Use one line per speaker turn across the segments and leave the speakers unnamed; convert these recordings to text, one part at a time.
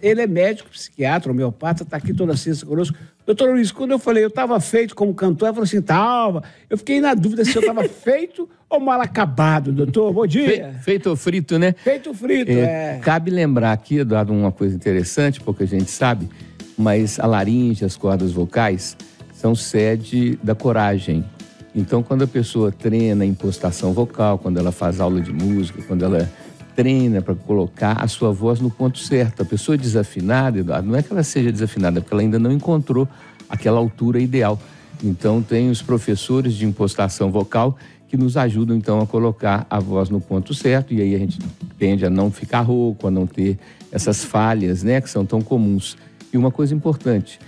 Ele é médico, psiquiatra, homeopata, está aqui toda sexta conosco. Doutor Luiz, quando eu falei, eu estava feito como cantor, ele falou assim, tava. Eu fiquei na dúvida se eu estava feito ou mal acabado, doutor. Bom dia.
Feito ou frito, né?
Feito frito,
Cabe lembrar aqui, Eduardo, uma coisa interessante, pouca gente sabe, mas a laringe, as cordas vocais, são sede da coragem. Então, quando a pessoa treina impostação vocal, quando ela faz aula de música, quando ela treina para colocar a sua voz no ponto certo. A pessoa desafinada, Eduardo, não é que ela seja desafinada, é porque ela ainda não encontrou aquela altura ideal. Então, tem os professores de impostação vocal que nos ajudam, então, a colocar a voz no ponto certo, e aí a gente tende a não ficar rouco, a não ter essas falhas, né, que são tão comuns. E uma coisa importante,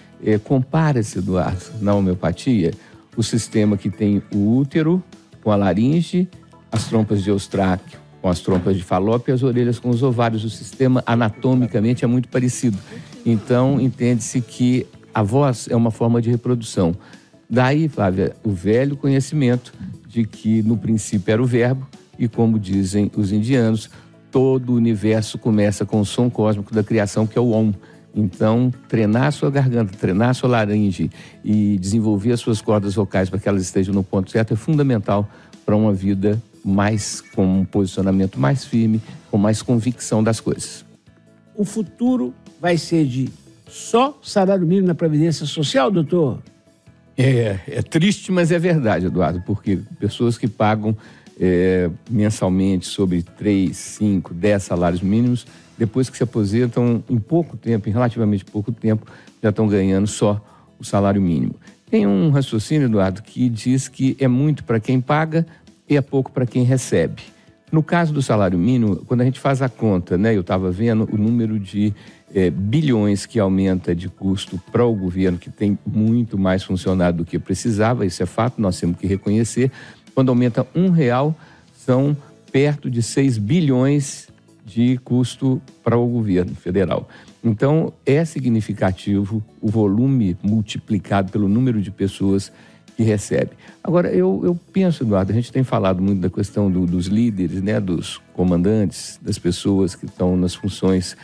compara-se, Eduardo, na homeopatia, o sistema que tem o útero com a laringe, as trompas de Eustráquio com as trompas de Falópio e as orelhas com os ovários. O sistema anatomicamente é muito parecido. Então, entende-se que a voz é uma forma de reprodução. Daí, Flávia, o velho conhecimento de que no princípio era o verbo e, como dizem os indianos, todo o universo começa com o som cósmico da criação, que é o Om. Então, treinar a sua garganta, treinar a sua laringe e desenvolver as suas cordas vocais para que elas estejam no ponto certo é fundamental para uma vida mais com um posicionamento mais firme, com mais convicção das coisas.
O futuro vai ser de só salário mínimo na Previdência Social, doutor?
É triste, mas é verdade, Eduardo, porque pessoas que pagam mensalmente sobre 3, 5, 10 salários mínimos, depois que se aposentam em pouco tempo, em relativamente pouco tempo, já estão ganhando só o salário mínimo. Tem um raciocínio, Eduardo, que diz que é muito para quem paga e é pouco para quem recebe. No caso do salário mínimo, quando a gente faz a conta, né, eu estava vendo o número de bilhões que aumenta de custo para o governo, que tem muito mais funcionário do que precisava, isso é fato, nós temos que reconhecer. Quando aumenta R$1, são perto de 6 bilhões de custo para o governo federal. Então, é significativo o volume multiplicado pelo número de pessoas que recebe. Agora, eu penso, Eduardo, a gente tem falado muito da questão dos líderes, né, dos comandantes, das pessoas que estão nas funções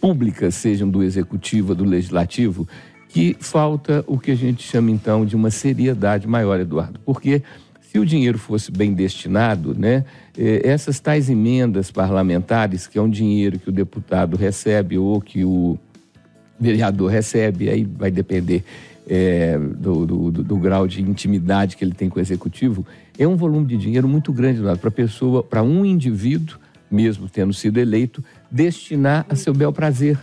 públicas, sejam do executivo ou do legislativo, que falta o que a gente chama, então, de uma seriedade maior, Eduardo. Porque se o dinheiro fosse bem destinado, né, essas tais emendas parlamentares, que é um dinheiro que o deputado recebe ou que o vereador recebe, aí vai depender do grau de intimidade que ele tem com o executivo, é um volume de dinheiro muito grande para a pessoa, para um indivíduo, mesmo tendo sido eleito, destinar a seu bel prazer.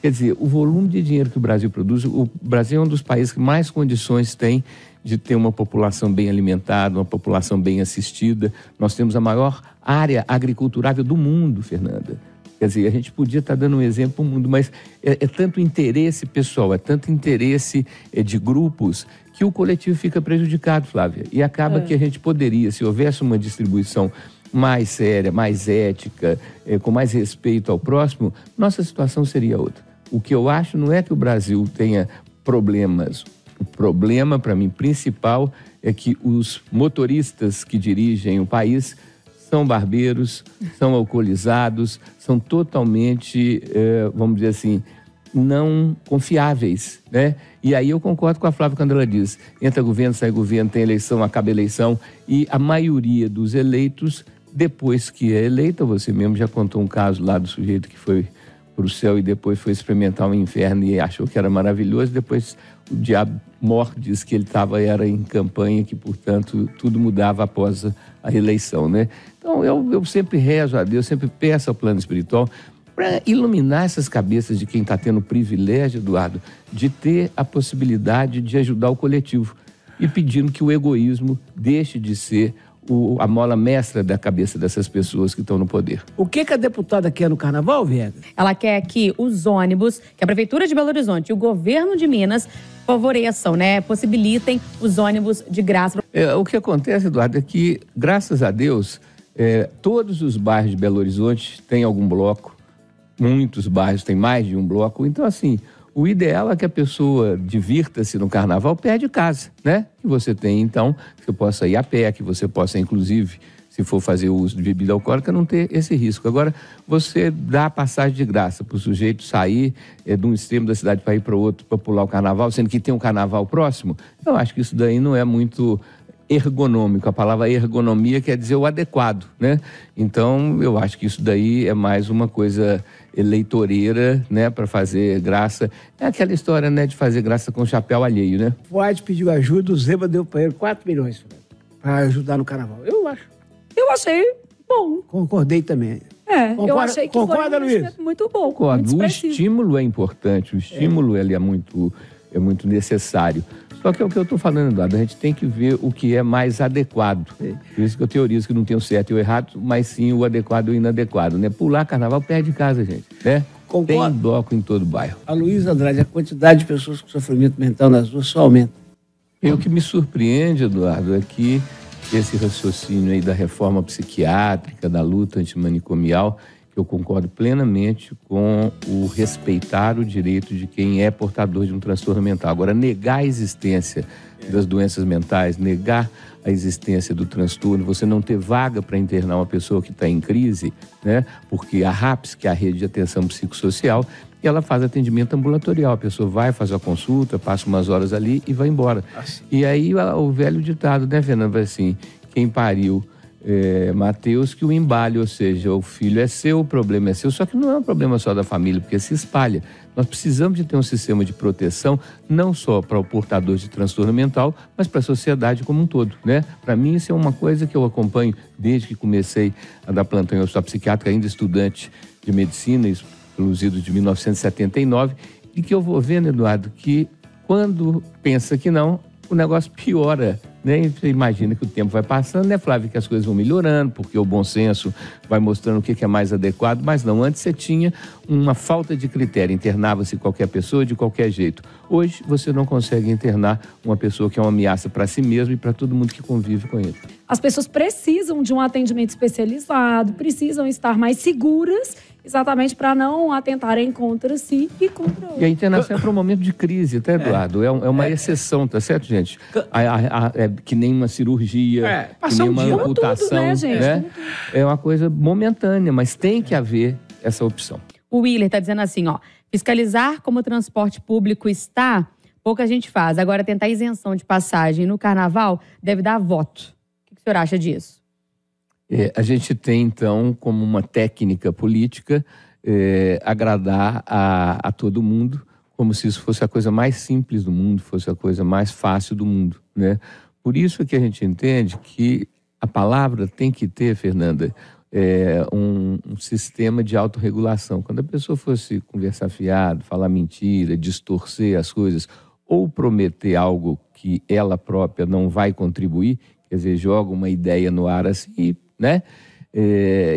Quer dizer, o volume de dinheiro que o Brasil produz, o Brasil é um dos países que mais condições tem de ter uma população bem alimentada, uma população bem assistida. Nós temos a maior área agriculturável do mundo, Fernanda. Quer dizer, a gente podia estar dando um exemplo para o mundo, mas é tanto interesse pessoal, é tanto interesse de grupos, que o coletivo fica prejudicado, Flávia. E acaba que a gente poderia, se houvesse uma distribuição mais séria, mais ética, com mais respeito ao próximo, nossa situação seria outra. O que eu acho não é que o Brasil tenha problemas. O problema, para mim, principal é que os motoristas que dirigem o país são barbeiros, são alcoolizados, são totalmente, vamos dizer assim, não confiáveis, né? E aí eu concordo com a Flávia quando ela diz, entra governo, sai governo, tem eleição, acaba eleição, e a maioria dos eleitos, depois que é eleita, você mesmo já contou um caso lá do sujeito que foi para o céu e depois foi experimentar um inferno e achou que era maravilhoso, depois o diabo morre, diz que ele era em campanha, que, portanto, tudo mudava após a reeleição, né? Então, eu sempre rezo a Deus, sempre peço ao plano espiritual para iluminar essas cabeças de quem está tendo o privilégio, Eduardo, de ter a possibilidade de ajudar o coletivo e pedindo que o egoísmo deixe de ser a mola mestra da cabeça dessas pessoas que estão no poder.
O que a deputada quer no carnaval, Viegas?
Ela quer que os ônibus, que a Prefeitura de Belo Horizonte e o governo de Minas favoreçam, né? Possibilitem os ônibus de graça.
O que acontece, Eduardo, é que, graças a Deus, todos os bairros de Belo Horizonte têm algum bloco, muitos bairros têm mais de um bloco, então, assim, o ideal é que a pessoa divirta-se no carnaval perto de casa, né? Que você tem, então, que você possa ir a pé, que você possa, inclusive, se for fazer o uso de bebida alcoólica, não ter esse risco. Agora, você dá a passagem de graça para o sujeito sair de um extremo da cidade para ir para o outro, para pular o carnaval, sendo que tem um carnaval próximo, eu acho que isso daí não é muito ergonômico. A palavra ergonomia quer dizer o adequado, né? Então, eu acho que isso daí é mais uma coisa eleitoreira, né, para fazer graça. É aquela história, né, de fazer graça com o chapéu alheio, né?
O Fuad pediu ajuda, o Zema deu para ele 4 milhões para ajudar no carnaval. Eu acho.
Eu achei bom.
Concordei também.
Eu achei que
concorda,
foi um
Luiz?
investimento muito bom.
Concordo.
Muito
O
expressivo.
estímulo é importante, o estímulo ele é muito necessário. Só que é o que eu estou falando, Eduardo, a gente tem que ver o que é mais adequado. Por isso que eu teorizo que não tem o certo e o errado, mas sim o adequado e o inadequado, né? Pular carnaval perde casa, gente, né?
Concordo.
Tem bloco em todo o bairro.
A Luísa Andrade, a quantidade de pessoas com sofrimento mental nas ruas só aumenta.
E o que me surpreende, Eduardo, é que esse raciocínio aí da reforma psiquiátrica, da luta antimanicomial, que eu concordo plenamente com o respeitar o direito de quem é portador de um transtorno mental. Agora, negar a existência das doenças mentais, negar a existência do transtorno, você não ter vaga para internar uma pessoa que está em crise, né? Porque a RAPS, que é a Rede de Atenção Psicossocial, ela faz atendimento ambulatorial. A pessoa vai, faz a consulta, passa umas horas ali e vai embora. E aí o velho ditado, né, Fernando, assim, quem pariu Mateus, que o embale, ou seja, o filho é seu, o problema é seu, só que não é um problema só da família, porque se espalha. Nós precisamos de ter um sistema de proteção, não só para o portador de transtorno mental, mas para a sociedade como um todo, né? Para mim, isso é uma coisa que eu acompanho desde que comecei a dar plantão em hospital psiquiátrico, ainda estudante de medicina, isso pelos idos de 1979, e que eu vou vendo, Eduardo, que quando pensa que não, o negócio piora, né? Você imagina que o tempo vai passando, né, Flávio, que as coisas vão melhorando, porque o bom senso vai mostrando o que é mais adequado, mas não, antes você tinha uma falta de critério, internava-se qualquer pessoa de qualquer jeito. Hoje você não consegue internar uma pessoa que é uma ameaça para si mesmo e para todo mundo que convive com ele.
As pessoas precisam de um atendimento especializado, precisam estar mais seguras, exatamente para não atentarem contra si e contra outros.
E a internação é para um momento de crise, tá, Eduardo? É uma exceção, tá certo, gente? É que nem uma cirurgia, que nem uma amputação,
tudo, né, gente?
né? É uma coisa momentânea, mas tem que haver essa opção.
O Willer está dizendo assim, ó, fiscalizar como o transporte público está, pouca gente faz. Agora, tentar isenção de passagem no carnaval deve dar voto. O que o senhor acha disso?
A gente tem, então, como uma técnica política, agradar a todo mundo, como se isso fosse a coisa mais simples do mundo, fosse a coisa mais fácil do mundo, né? Por isso que a gente entende que a palavra tem que ter, Fernanda, um sistema de autorregulação. Quando a pessoa fosse conversar fiado, falar mentira, distorcer as coisas, ou prometer algo que ela própria não vai contribuir, quer dizer, joga uma ideia no ar assim, né?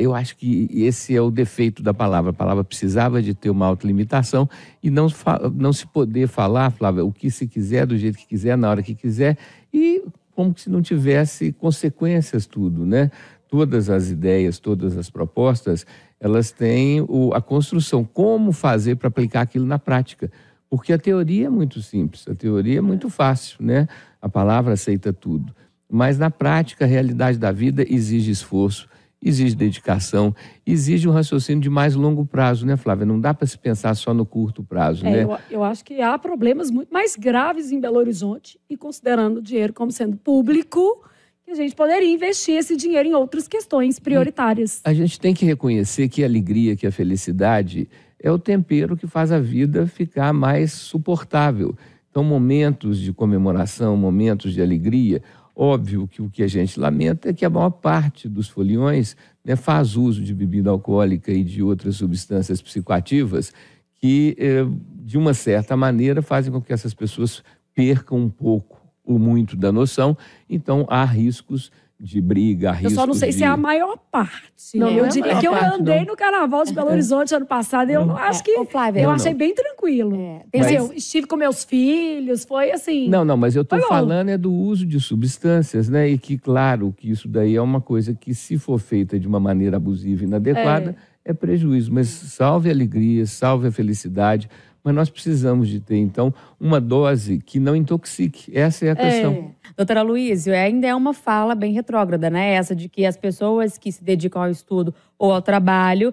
Eu acho que esse é o defeito da palavra. A palavra precisava de ter uma autolimitação e não se poder falar, Flávia, o que se quiser, do jeito que quiser, na hora que quiser, e como se não tivesse consequências tudo, né? Todas as ideias, todas as propostas, elas têm a construção, como fazer para aplicar aquilo na prática. Porque a teoria é muito simples, a teoria é muito fácil, né? A palavra aceita tudo. Mas na prática, a realidade da vida exige esforço, exige dedicação, exige um raciocínio de mais longo prazo, né, Flávia? Não dá para se pensar só no curto prazo, né?
Eu acho que há problemas muito mais graves em Belo Horizonte e considerando o dinheiro como sendo público, que a gente poderia investir esse dinheiro em outras questões prioritárias.
A gente tem que reconhecer que a alegria, que a felicidade é o tempero que faz a vida ficar mais suportável. Então, momentos de comemoração, momentos de alegria. Óbvio que o que a gente lamenta é que a maior parte dos foliões, né, faz uso de bebida alcoólica e de outras substâncias psicoativas que, de uma certa maneira, fazem com que essas pessoas percam um pouco ou muito da noção. Então, há riscos de briga, há riscos de...
Eu só não sei se é a maior parte.
Não,
eu diria que eu andei no Carnaval de Belo Horizonte ano passado e eu acho que
Flávia,
eu achei bem tranquilo. Eu estive com meus filhos, foi assim...
Não, mas eu estou falando do uso de substâncias, né? E que, claro, que isso daí é uma coisa que, se for feita de uma maneira abusiva e inadequada, é prejuízo. Mas salve a alegria, salve a felicidade, mas nós precisamos de ter, então, uma dose que não intoxique. Essa é a questão.
Doutora Luísio, ainda é uma fala bem retrógrada, né? Essa de que as pessoas que se dedicam ao estudo ou ao trabalho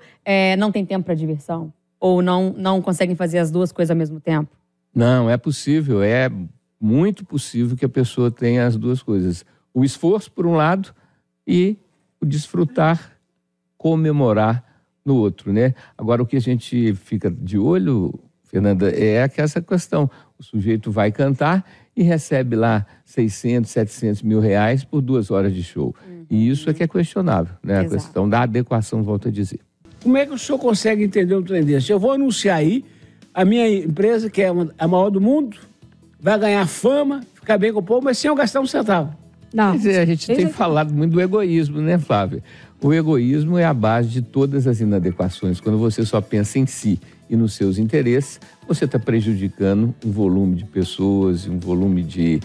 não têm tempo para diversão? Ou não conseguem fazer as duas coisas ao mesmo tempo?
Não, é possível, é muito possível que a pessoa tenha as duas coisas. O esforço, por um lado, e o desfrutar, comemorar no outro, né? Agora, o que a gente fica de olho, Fernanda, é essa questão. O sujeito vai cantar e recebe lá 600, 700 mil reais por 2 horas de show. E isso é que é questionável, né? A questão da adequação, volto a dizer.
Como é que o senhor consegue entender um trem desse? Eu vou anunciar aí a minha empresa, que é a maior do mundo, vai ganhar fama, ficar bem com o povo, mas sem eu gastar um centavo.
Não.
Quer dizer, a gente tem falado muito do egoísmo, né, Flávia? O egoísmo é a base de todas as inadequações. Quando você só pensa em si e nos seus interesses, você está prejudicando um volume de pessoas, um volume de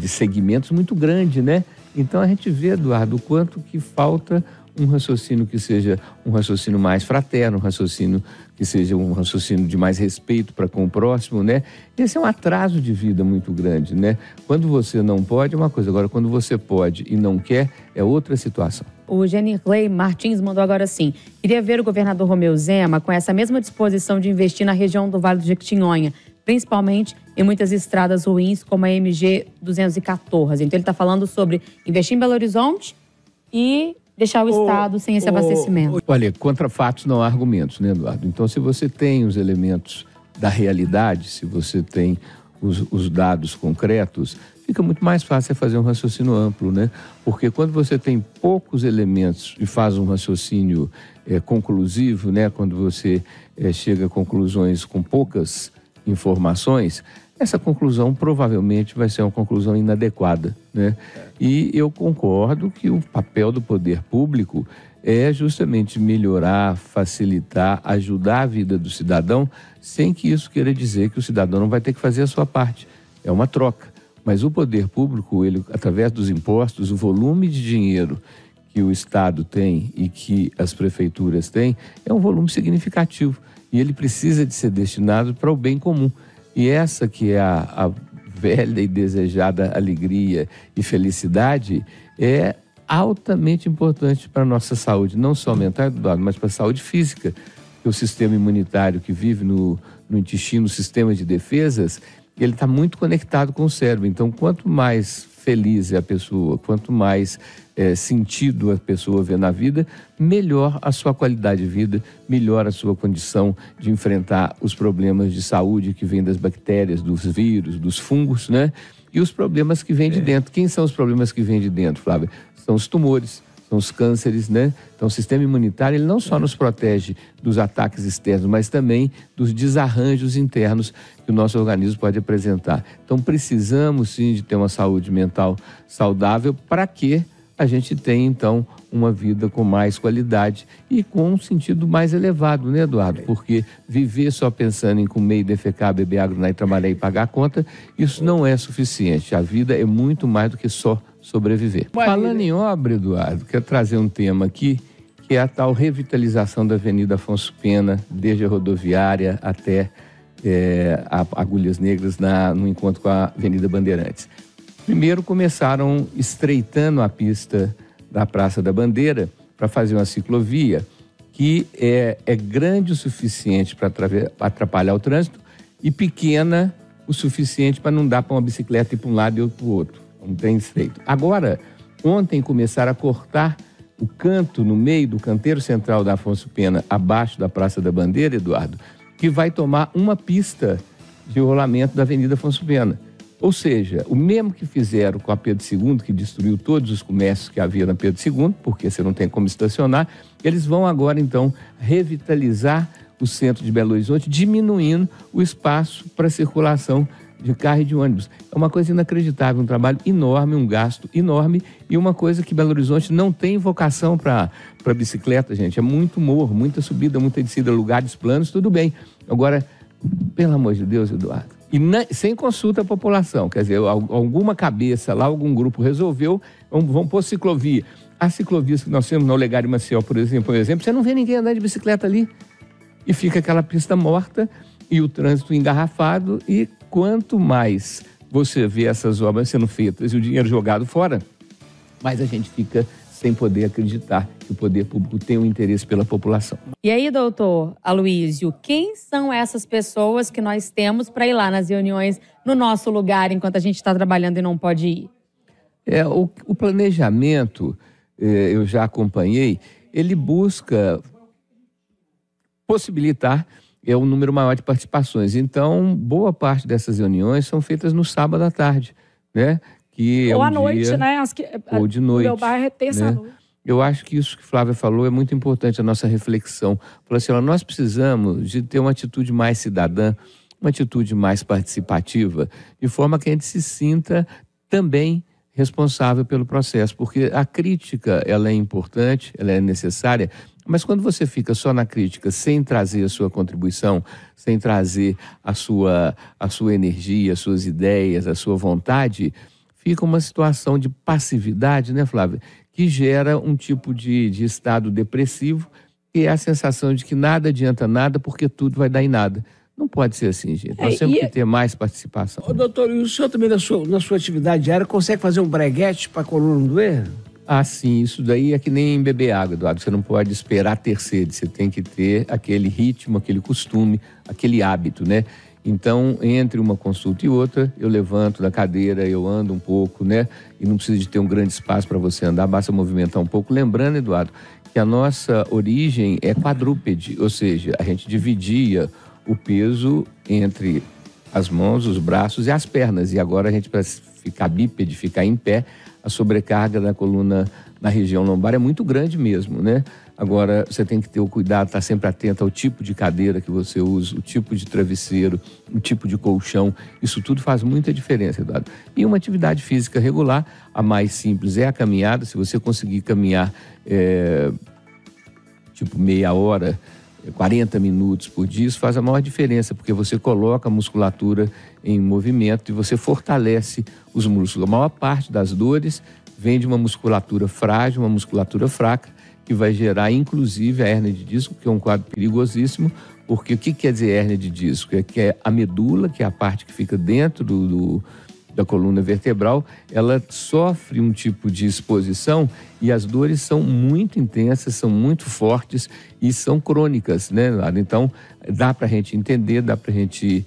segmentos muito grande, né? Então a gente vê, Eduardo, o quanto que falta um raciocínio que seja um raciocínio mais fraterno, um raciocínio que seja um raciocínio de mais respeito para com o próximo, né? Esse é um atraso de vida muito grande, né? Quando você não pode é uma coisa, agora quando você pode e não quer é outra situação.
O Genirley Martins mandou agora assim: queria ver o governador Romeu Zema com essa mesma disposição de investir na região do Vale do Jequitinhonha, principalmente em muitas estradas ruins como a MG 214. Então ele está falando sobre investir em Belo Horizonte e deixar o Estado sem esse abastecimento.
Olha, contra fatos não há argumentos, né, Eduardo? Então, se você tem os elementos da realidade, se você tem os dados concretos, fica muito mais fácil fazer um raciocínio amplo, né? Porque quando você tem poucos elementos e faz um raciocínio conclusivo, né? Quando você chega a conclusões com poucas informações, essa conclusão provavelmente vai ser uma conclusão inadequada, né? E eu concordo que o papel do poder público é justamente melhorar, facilitar, ajudar a vida do cidadão, sem que isso queira dizer que o cidadão não vai ter que fazer a sua parte. É uma troca. Mas o poder público, ele, através dos impostos, o volume de dinheiro que o Estado tem e que as prefeituras têm, é um volume significativo. E ele precisa de ser destinado para o bem comum. E essa que é a velha e desejada alegria e felicidade é altamente importante para a nossa saúde, não só mental, Eduardo, mas para a saúde física. O sistema imunitário que vive no intestino, o sistema de defesas, ele está muito conectado com o cérebro. Então, quanto mais feliz é a pessoa, quanto mais sentido a pessoa vê na vida, melhor a sua qualidade de vida, melhor a sua condição de enfrentar os problemas de saúde que vêm das bactérias, dos vírus, dos fungos, né? E os problemas que vêm de dentro. Quem são os problemas que vêm de dentro, Flávia? São os tumores, são os cânceres, né? Então, o sistema imunitário, ele não só nos protege dos ataques externos, mas também dos desarranjos internos que o nosso organismo pode apresentar. Então, precisamos, sim, de ter uma saúde mental saudável para que a gente tenha, então, uma vida com mais qualidade e com um sentido mais elevado, né, Eduardo? Porque viver só pensando em comer e defecar, beber água, né, e trabalhar e pagar a conta, isso não é suficiente. A vida é muito mais do que só sobreviver. Falando em obra, Eduardo, quero trazer um tema aqui, que é a tal revitalização da Avenida Afonso Pena, desde a rodoviária até a Agulhas Negras, no encontro com a Avenida Bandeirantes. Primeiro começaram estreitando a pista da Praça da Bandeira para fazer uma ciclovia que é grande o suficiente para atrapalhar o trânsito e pequena o suficiente para não dar para uma bicicleta ir para um lado e outro para o outro. Não tem estreito. Agora, ontem começaram a cortar o canto no meio do canteiro central da Afonso Pena, abaixo da Praça da Bandeira, Eduardo, que vai tomar uma pista de rolamento da Avenida Afonso Pena. Ou seja, o mesmo que fizeram com a Pedro II, que destruiu todos os comércios que havia na Pedro II, porque você não tem como estacionar, eles vão agora, então, revitalizar o centro de Belo Horizonte, diminuindo o espaço para circulação de carro e de ônibus. É uma coisa inacreditável, um trabalho enorme, um gasto enorme e uma coisa que Belo Horizonte não tem vocação para bicicleta, gente. É muito morro, muita subida, muita descida, lugares planos, tudo bem. Agora, pelo amor de Deus, Eduardo, e sem consulta à população, quer dizer, alguma cabeça lá, algum grupo resolveu, vão pôr ciclovia. As ciclovias que nós temos no Olegário Maciel, por exemplo, você não vê ninguém andando de bicicleta ali. E fica aquela pista morta e o trânsito engarrafado, e quanto mais você vê essas obras sendo feitas e o dinheiro jogado fora, mais a gente fica sem poder acreditar que o poder público tem um interesse pela população.
E aí, doutor Aloísio, quem são essas pessoas que nós temos para ir lá nas reuniões no nosso lugar enquanto a gente está trabalhando e não pode ir?
O planejamento, eu já acompanhei, ele busca possibilitar um número maior de participações. Então, boa parte dessas reuniões são feitas no sábado à tarde, né? Que
ou
é
à noite,
dia,
né?
Ou de noite.
O meu bairro é terça-noite.
Né? Eu acho que isso que Flávia falou é muito importante, a nossa reflexão. Falou assim, nós precisamos de ter uma atitude mais cidadã, uma atitude mais participativa, de forma que a gente se sinta também responsável pelo processo, porque a crítica, ela é importante, ela é necessária, mas quando você fica só na crítica, sem trazer a sua contribuição, sem trazer a sua energia, as suas ideias, a sua vontade, fica uma situação de passividade, né, Flávia? Que gera um tipo de estado depressivo, que é a sensação de que nada adianta nada, porque tudo vai dar em nada. Não pode ser assim, gente. Nós temos que ter mais participação.
Doutor, e o senhor também, na sua atividade diária, consegue fazer um breguete para a coluna não doer?
Ah, sim. Isso daí é que nem beber água, Eduardo. Você não pode esperar ter sede. Você tem que ter aquele ritmo, aquele costume, aquele hábito, né? Então, entre uma consulta e outra, eu levanto da cadeira, eu ando um pouco, né? E não precisa de ter um grande espaço para você andar, basta movimentar um pouco. Lembrando, Eduardo, que a nossa origem é quadrúpede, ou seja, a gente dividia o peso entre as mãos, os braços e as pernas. E agora a gente, para ficar bípede, ficar em pé, a sobrecarga da coluna na região lombar é muito grande mesmo, né? Agora, você tem que ter o cuidado, estar sempre atento ao tipo de cadeira que você usa, o tipo de travesseiro, o tipo de colchão. Isso tudo faz muita diferença, Eduardo. E uma atividade física regular, a mais simples é a caminhada. Se você conseguir caminhar, tipo meia hora, 40 minutos por dia, isso faz a maior diferença, porque você coloca a musculatura em movimento e você fortalece os músculos. A maior parte das dores vem de uma musculatura frágil, uma musculatura fraca, que vai gerar, inclusive, a hérnia de disco, que é um quadro perigosíssimo, porque o que quer dizer hérnia de disco? É que a medula, que é a parte que fica dentro da coluna vertebral, ela sofre um tipo de exposição e as dores são muito intensas, são muito fortes e são crônicas, né? Então, dá para a gente entender, dá para a gente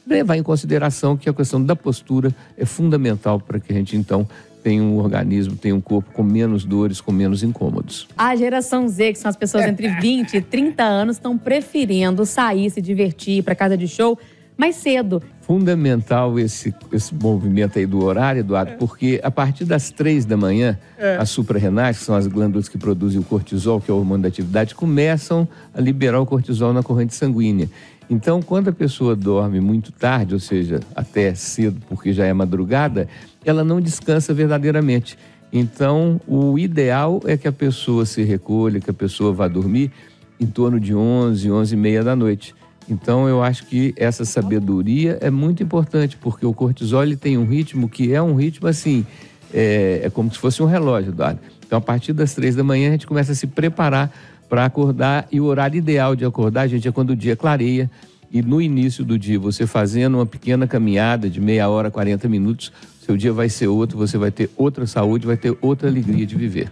levar em consideração que a questão da postura é fundamental para que a gente, então, tenha um organismo, tenha um corpo com menos dores, com menos incômodos.
A geração Z, que são as pessoas entre 20 e 30 anos, estão preferindo sair, se divertir, ir para casa de show mais cedo.
Fundamental esse movimento aí do horário, Eduardo, porque a partir das 3 da manhã, as suprarrenais, que são as glândulas que produzem o cortisol, que é o hormônio da atividade, começam a liberar o cortisol na corrente sanguínea. Então, quando a pessoa dorme muito tarde, ou seja, até cedo, porque já é madrugada, ela não descansa verdadeiramente. Então, o ideal é que a pessoa se recolha, que a pessoa vá dormir em torno de 11, 11h30 da noite. Então, eu acho que essa sabedoria é muito importante, porque o cortisol ele tem um ritmo que é um ritmo assim, é como se fosse um relógio, Eduardo. Então, a partir das 3 da manhã, a gente começa a se preparar para acordar, e o horário ideal de acordar, gente, é quando o dia clareia, e no início do dia, você fazendo uma pequena caminhada de meia hora, 40 minutos, seu dia vai ser outro, você vai ter outra saúde, vai ter outra alegria de viver.